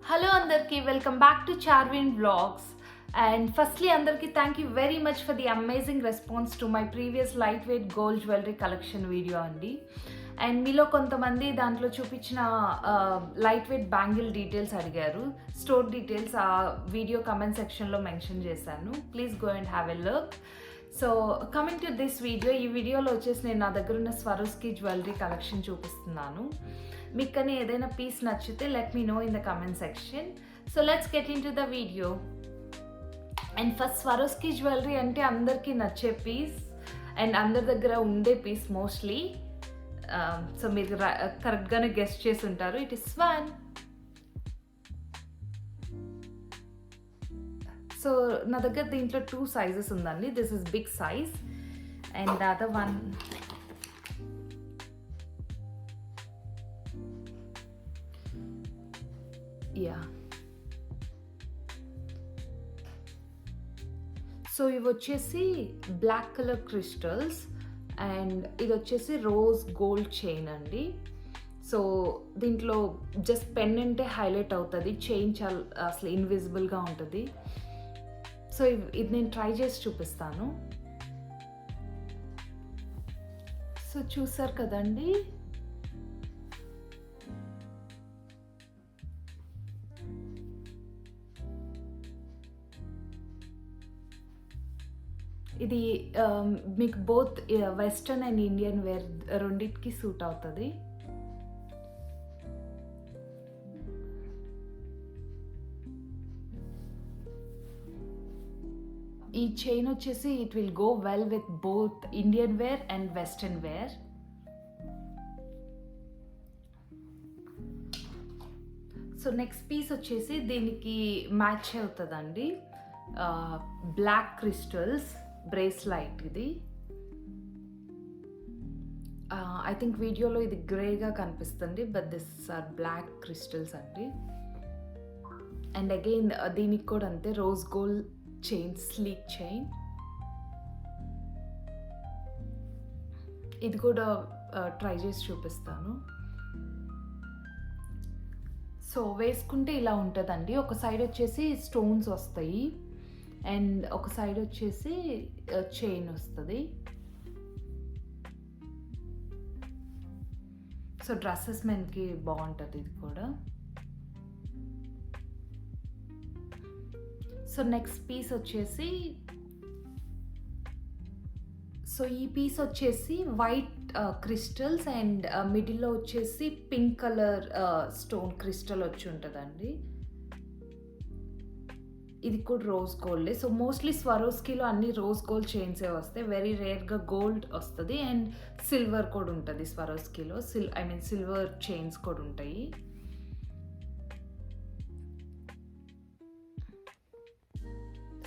Hello Andarki, welcome back to Charvin Vlogs. And firstly Andarki, thank you very much for the amazing response to my previous lightweight gold jewelry collection video andi. And మీలో కొంతమంది దాంట్లో చూపించిన light weight bangle details అడిగారు. Store details ఆ video comment సెక్షన్లో mention చేశాను. Please go and have a look. So coming to this video, ఈ వీడియోలో వచ్చేసి నేను నా దగ్గర ఉన్న స్వరోస్కి జ్యువెలరీ కలెక్షన్ చూపిస్తున్నాను. మీకు కానీ ఏదైనా పీస్ నచ్చితే let me know in the comment section. So let's get in to the video. And first Swarovski jewellery అంటే అందరికీ నచ్చే పీస్ అండ్ అందరి దగ్గర ఉండే పీస్ మోస్ట్లీ. సో మీరు కరెక్ట్గానే గెస్ట్ చేసి ఉంటారు. It is Schwann. సో నా దగ్గర దీంట్లో 2 సైజెస్ ఉందండి. This is big size and the other one yeah. So ఇవి వచ్చేసి బ్లాక్ కలర్ క్రిస్టల్స్ అండ్ ఇది వచ్చేసి రోజ్ గోల్డ్ చైన్ అండి. సో దీంట్లో జస్ట్ పెన్ అంటే హైలైట్ అవుతుంది, చైన్ చాలా అసలు ఇన్విజిబుల్గా ఉంటుంది. సో ఇది నేను ట్రై చేసి చూపిస్తాను. సో చూసారు కదండి, ఇది మీకు both western and Indian wear రెండింటికి సూట్ అవుతుంది. ఈ చైన్ వచ్చేసి it will go well with both Indian wear and western wear. So next piece వచ్చేసి దీనికి మ్యాచ్ అవుతుందండి. Black crystals bracelet. ఇది ఐ థింక్ వీడియోలో ఇది గ్రేగా కనిపిస్తుంది, but this are black crystals అండి. అండ్ అగైన్ దీనికి కూడా అంతే, rose gold chain, sleek chain. ఇది కూడా ట్రై చేసి చూపిస్తాను. సో వేసుకుంటే ఇలా ఉంటుందండి. ఒక సైడ్ వచ్చేసి స్టోన్స్ వస్తాయి అండ్ ఒక సైడ్ వచ్చేసి చైన్ వస్తుంది. సో డ్రెస్సెస్ మెన్కి బాగుంటుంది ఇది కూడా. సో నెక్స్ట్ పీస్ వచ్చేసి, సో ఈ పీస్ వచ్చేసి వైట్ క్రిస్టల్స్ అండ్ మిడిల్లో వచ్చేసి పింక్ కలర్ స్టోన్ క్రిస్టల్ వచ్చి ఉంటుందండి. ఇది కూడా రోజ్ గోల్డే. సో మోస్ట్లీ స్వరోస్కీలో అన్ని రోజ్ గోల్డ్ చైన్సే వస్తాయి, వెరీ రేర్గా గోల్డ్ వస్తుంది అండ్ సిల్వర్ కూడా ఉంటుంది స్వరోస్కీలో. సిల్వర్ చైన్స్ కూడా ఉంటాయి.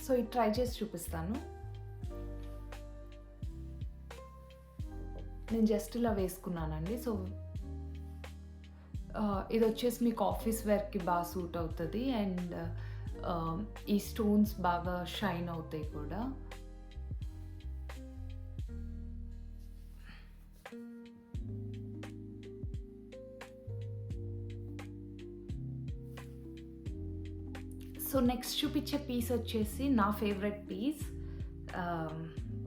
సో ఇది ట్రై చేసి చూపిస్తాను. నేను జస్ట్ ఇలా వేసుకున్నానండి. సో ఇది వచ్చేసి మీకు ఆఫీస్ వేర్కి బాగా సూట్ అవుతుంది అండ్ ఈ స్టోన్స్ బాగా షైన్ అవుతాయి కూడా. సో నెక్స్ట్ చూపించే పీస్ వచ్చేసి నా favourite piece,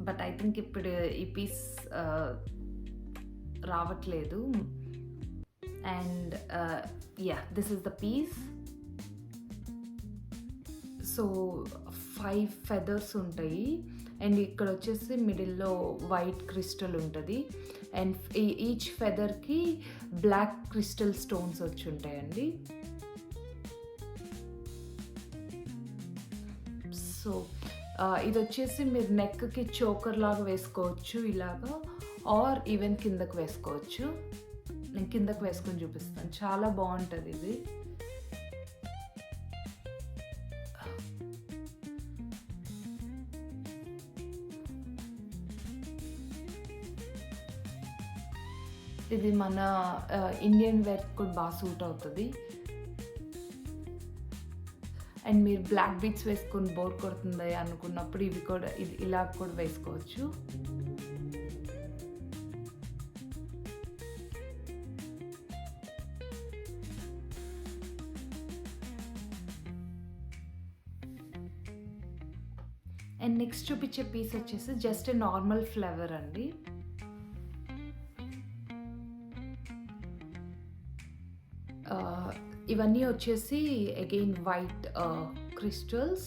but I think ఇప్పుడు ఈ పీస్ రావట్లేదు. And yeah, this is the piece. So 5 feathers ఉంటాయి అండ్ ఇక్కడ వచ్చేసి మిడిల్లో వైట్ క్రిస్టల్ ఉంటుంది అండ్ ఈచ్ ఫెదర్కి బ్లాక్ క్రిస్టల్ స్టోన్స్ వచ్చి ఉంటాయండి. సో ఇది వచ్చేసి మీరు నెక్కి చోకర్ లాగా వేసుకోవచ్చు ఇలాగా, ఆర్ ఈవెన్ కిందకు వేసుకోవచ్చు. నేను కిందకు వేసుకొని చూపిస్తాను, చాలా బాగుంటుంది ఇది. ఇది మన ఇండియన్ వేర్ కూడా బాగా సూట్ అవుతుంది. అండ్ మీరు బ్లాక్ బీట్స్ వేసుకొని బోర్ కొడుతుంది అనుకున్నప్పుడు ఇవి కూడా ఇలా కూడా వేసుకోవచ్చు. అండ్ నెక్స్ట్ చూపించే పీస్ వచ్చేసి జస్ట్ నార్మల్ ఫ్లవర్ అండి. ఇవన్నీ వచ్చేసి అగైన్ వైట్ క్రిస్టల్స్.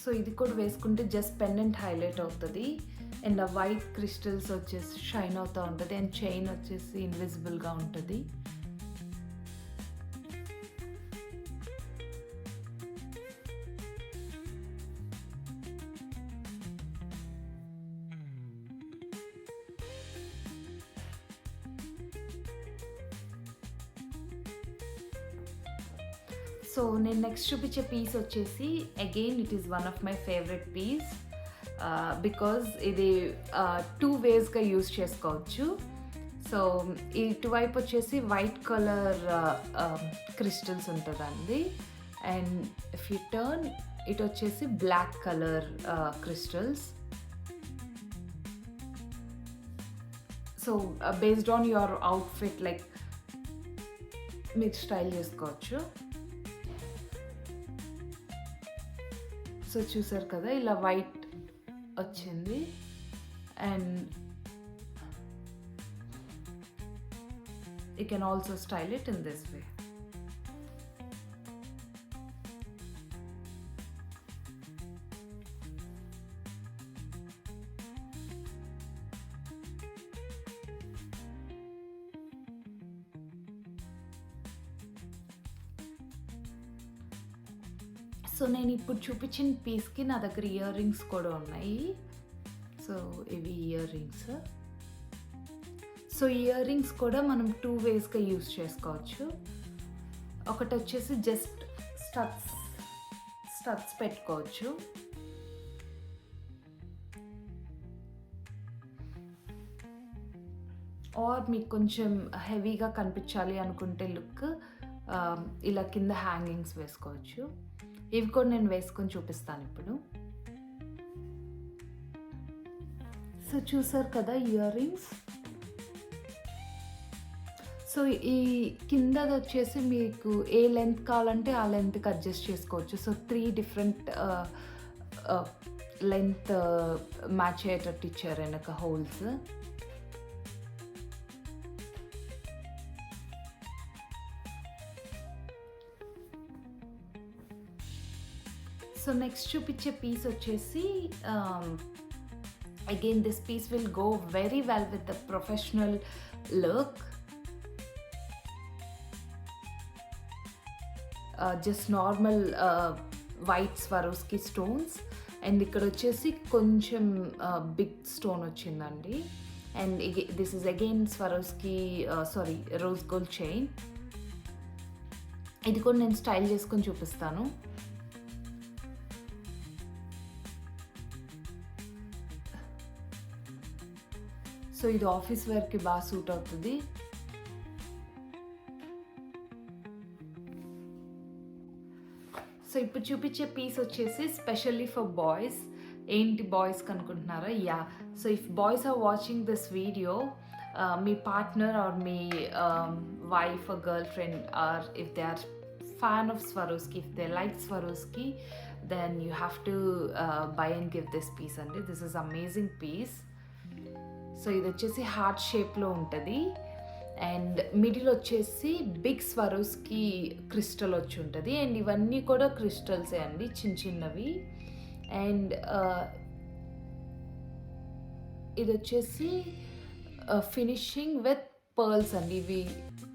సో ఇది కూడా వేసుకుంటే జస్ట్ పెండెంట్ హైలైట్ అవుతుంది. అండ్ ఆ వైట్ క్రిస్టల్స్ వచ్చేసి షైన్ అవుతూ ఉంటుంది. అండ్ చైన్ వచ్చేసి ఇన్విజిబుల్గా ఉంటుంది. సో నేను నెక్స్ట్ చూపించే పీస్ వచ్చేసి again it is one of my favourite piece because ఇది 2 వేస్గా యూజ్ చేసుకోవచ్చు. సో ఇటువైపు వచ్చేసి వైట్ కలర్ క్రిస్టల్స్ ఉంటుందండి. అండ్ ఇఫ్ యూ టర్న్ ఇటు వచ్చేసి black colour crystals. So based on your outfit like మీరు స్టైల్ చేసుకోవచ్చు. సో చూసారు కదా ఇలా వైట్ వచ్చింది. And you can also style it in this way. So నేను ఇప్పుడు చూపించిన పీస్కి నా దగ్గర ఇయర్ రింగ్స్ కూడా ఉన్నాయి. సో ఇవి ear rings. So ear rings కూడా మనం 2 వేస్గా యూజ్ చేసుకోవచ్చు. ఒకటి వచ్చేసి జస్ట్ స్టడ్స్ పెట్టుకోవచ్చు. ఆర్ మీకు కొంచెం హెవీగా కనిపించాలి అనుకుంటే లుక్ ఇలా కింద హ్యాంగింగ్స్ వేసుకోవచ్చు. ఇవి కూడా నేను వేసుకొని చూపిస్తాను ఇప్పుడు. సో చూసారు కదా ఇయర్ రింగ్స్. సో ఈ కిందది వచ్చేసి మీకు ఏ లెంత్ కావాలంటే ఆ లెంత్కి అడ్జస్ట్ చేసుకోవచ్చు. సో 3 డిఫరెంట్ లెంత్ మ్యాచ్ అయ్యేటట్టు ఇచ్చారు వెనక హోల్స్. సో నెక్స్ట్ చూపించే పీస్ వచ్చేసి again this piece will go very well with the professional look. Just normal white Swarovski stones. And ఇక్కడ వచ్చేసి కొంచెం బిగ్ స్టోన్ వచ్చిందండి. And this is again Swarovski rose gold chain. ఇది కూడా నేను style చేసుకొని చూపిస్తాను. సో ఇది ఆఫీస్ వేర్కి బాగా సూట్ అవుతుంది. సో ఇప్పుడు చూపించే పీస్ వచ్చేసి స్పెషల్లీ ఫర్ బాయ్స్. ఏంటి బాయ్స్కి అనుకుంటున్నారా? Yeah, so if boys are watching this video, మీ పార్ట్నర్ ఆర్ మీ wife or girl friend or if they are fan of Swarovski, if they like Swarovski, then you have to buy and give this piece అండి. This is amazing piece. So ఇది వచ్చేసి heart షేప్లో ఉంటుంది. And middle వచ్చేసి big Swarovski crystal వచ్చి ఉంటుంది. And ఇవన్నీ కూడా క్రిస్టల్సే అండి, చిన్న చిన్నవి. అండ్ ఇది వచ్చేసి ఫినిషింగ్ విత్ పర్ల్స్ అండి. ఇవి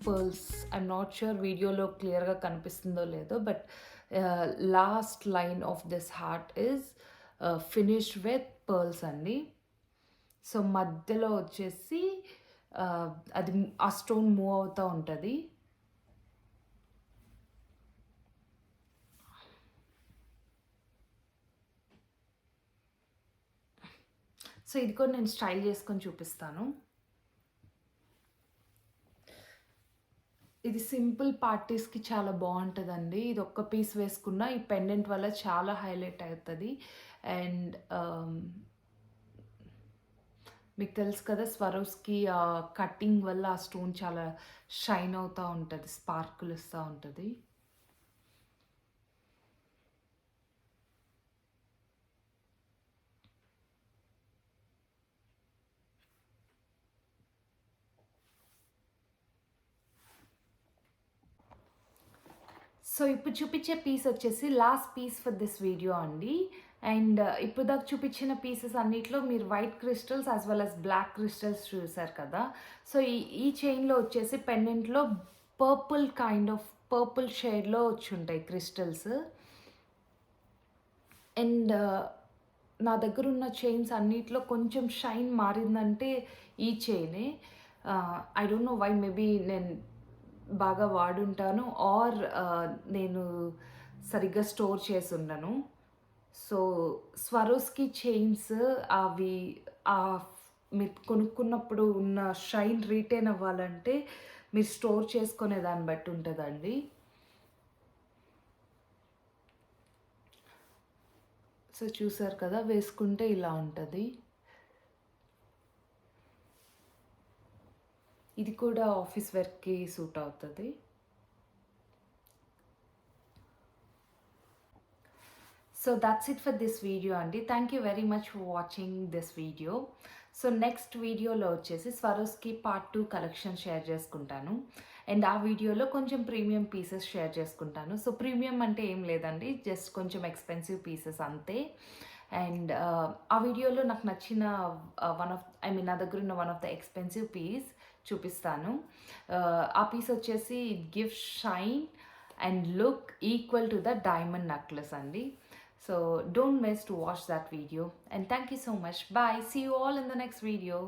పర్ల్స్. ఐఎమ్ నాట్ ష్యూర్ వీడియోలో క్లియర్గా కనిపిస్తుందో లేదో, but last line of this heart is finished with pearls అండి. సో మధ్యలో వచ్చేసి అది ఆ స్టోన్ మూవ్ అవుతూ ఉంటుంది. సో ఇది కూడా నేను స్టైల్ చేసుకొని చూపిస్తాను. ఇది సింపుల్ పార్టీస్కి చాలా బాగుంటుందండి. ఇది ఒక్క పీస్ వేసుకున్న ఈ పెండెంట్ వల్ల చాలా హైలైట్ అవుతుంది. అండ్ మీకు తెలుసు కదా, స్వరోస్కి కట్టింగ్ వల్ల ఆ స్టోన్ చాలా షైన్ అవుతూ ఉంటుంది, స్పార్కుల్ ఇస్తూ ఉంటుంది. సో ఇప్పుడు చూపించే పీస్ వచ్చేసి last piece for this video అండి. అండ్ ఇప్పుడు దాకా చూపించిన పీసెస్ అన్నిట్లో మీరు white crystals as well as black crystals చూసారు కదా. సో ఈ చైన్లో వచ్చేసి పెండెంట్లో పర్పుల్ షేడ్లో వచ్చి ఉంటాయి క్రిస్టల్స్. అండ్ నా దగ్గర ఉన్న చైన్స్ అన్నిట్లో కొంచెం షైన్ మారిందంటే ఈ చైనే. I don't know why, maybe నేను బాగా వాడుంటాను ఆర్ నేను సరిగ్గా స్టోర్ చేసి ఉండను. సో స్వరోస్కి చైన్స్ అవి మీరు కొనుక్కున్నప్పుడు ఉన్న షైన్ రీటైన్ అవ్వాలంటే మీరు స్టోర్ చేసుకునే దాన్ని బట్టి ఉంటుందండి. సో చూసారు కదా, వేసుకుంటే ఇలా ఉంటుంది. ఇది కూడా ఆఫీస్ వర్క్కి సూట్ అవుతుంది. So that's it for this video అండి. Thank you very much for watching this video. So next వీడియోలో వచ్చేసి స్వరోస్కి పార్ట్ 2 కలెక్షన్ షేర్ చేసుకుంటాను. అండ్ ఆ వీడియోలో కొంచెం ప్రీమియం పీసెస్ షేర్ చేసుకుంటాను. సో ప్రీమియం అంటే ఏం లేదండి, జస్ట్ కొంచెం ఎక్స్పెన్సివ్ పీసెస్ అంతే. అండ్ ఆ వీడియోలో నాకు నచ్చిన నా దగ్గర ఉన్న one of the expensive piece చూపిస్తాను. ఆ పీస్ వచ్చేసి it give shine and look equal to the diamond necklace అండి. So don't miss to watch that video, and thank you so much. Bye. See you all in the next video.